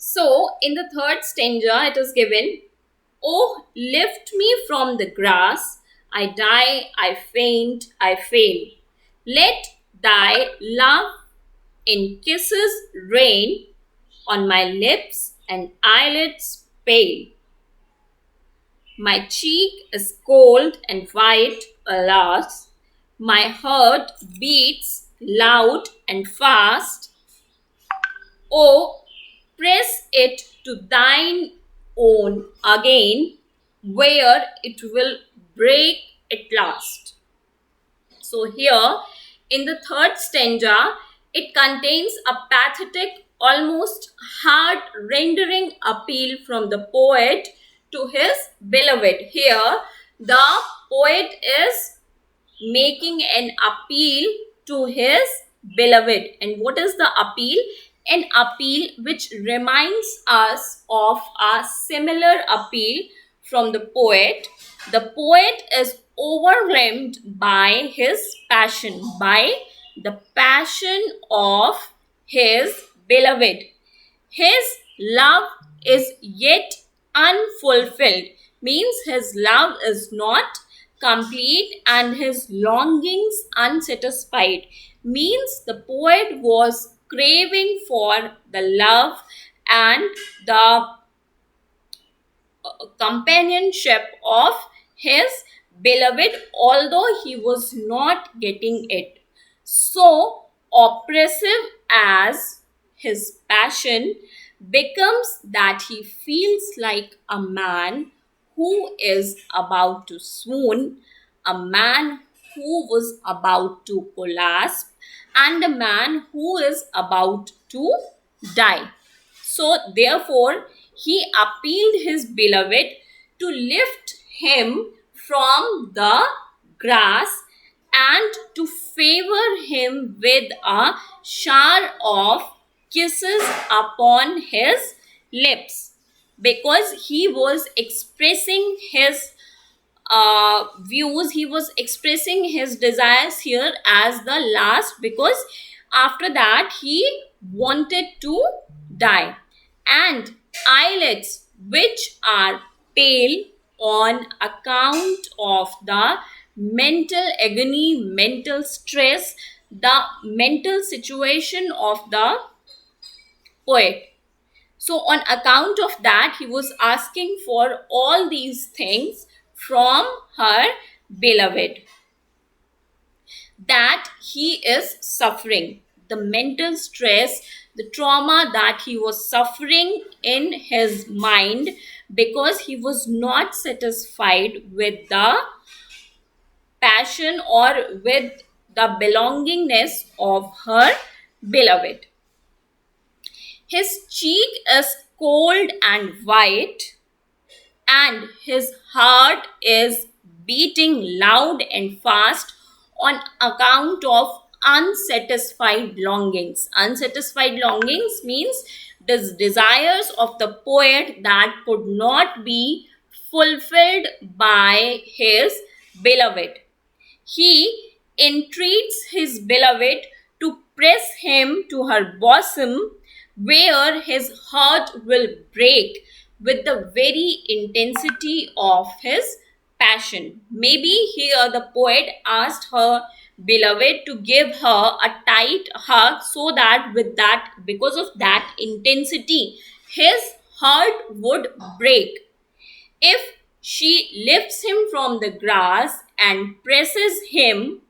So, in the third stanza, it is given, "Oh, lift me from the grass. I die, I faint, I fail. Let thy love in kisses rain on my lips and eyelids pale. My cheek is cold and white, alas. My heart beats loud and fast. Oh, press it to thine own again, where it will break at last." So, here in the third stanza, it contains a pathetic, almost heart rendering appeal from the poet to his beloved. Here, the poet is making an appeal to his beloved. And what is the appeal? An appeal which reminds us of a similar appeal from the poet. The poet is overwhelmed by his passion, by the passion of his beloved. His love is yet unfulfilled, means his love is not complete and his longings unsatisfied, means the poet was craving for the love and the companionship of his beloved, although he was not getting it. So oppressive as his passion becomes that he feels like a man who is about to swoon, a man who was about to collapse, and a man who is about to die. So, therefore, he appealed his beloved to lift him from the grass and to favor him with a shower of kisses upon his lips, because he was expressing his views, he was expressing his desires here as the last, because after that he wanted to die. And eyelids which are pale on account of the mental agony, mental stress, the mental situation of the poet. So, on account of that, he was asking for all these things from her beloved, that he is suffering. The mental stress, the trauma that he was suffering in his mind, because he was not satisfied with the passion or with the belongingness of her beloved. His cheek is cold and white, and his heart is beating loud and fast on account of unsatisfied longings. Unsatisfied longings means the desires of the poet that could not be fulfilled by his beloved. He entreats his beloved to press him to her bosom, where his heart will break with the very intensity of his passion. Maybe here the poet asked her beloved to give her a tight hug, so that with that, because of that intensity, his heart would break. If she lifts him from the grass and presses him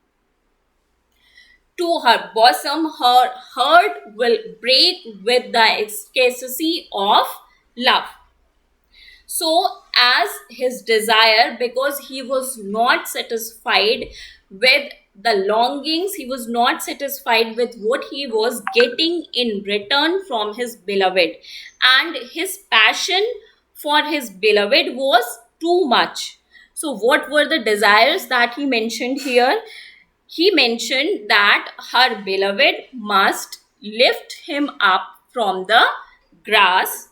to her bosom, her heart will break with the ecstasy of love. So, as his desire, because he was not satisfied with the longings, he was not satisfied with what he was getting in return from his beloved, and his passion for his beloved was too much. So, what were the desires that he mentioned here? He mentioned that her beloved must lift him up from the grass,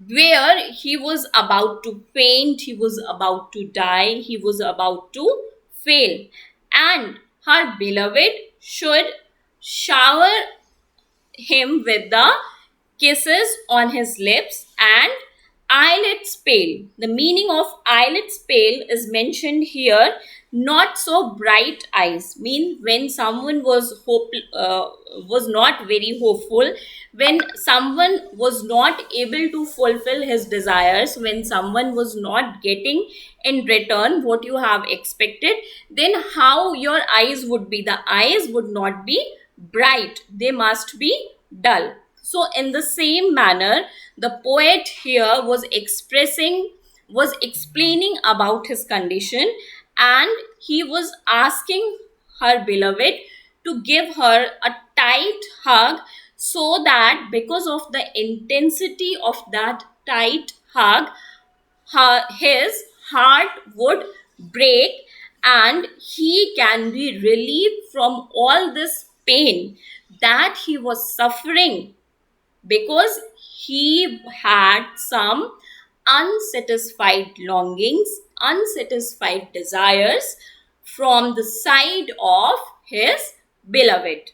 where he was about to faint, he was about to die, he was about to fail, and her beloved should shower him with the kisses on his lips, and eyelids pale. The meaning of eyelids pale is mentioned here. Not so bright eyes mean when someone was not very hopeful, when someone was not able to fulfill his desires, when someone was not getting in return what you have expected, then how your eyes would be? The eyes would not be bright, they must be dull. So, in the same manner, the poet here was explaining about his condition, and he was asking her beloved to give her a tight hug, so that because of the intensity of that tight hug, his heart would break and he can be relieved from all this pain that he was suffering, because he had some unsatisfied longings, unsatisfied desires from the side of his beloved.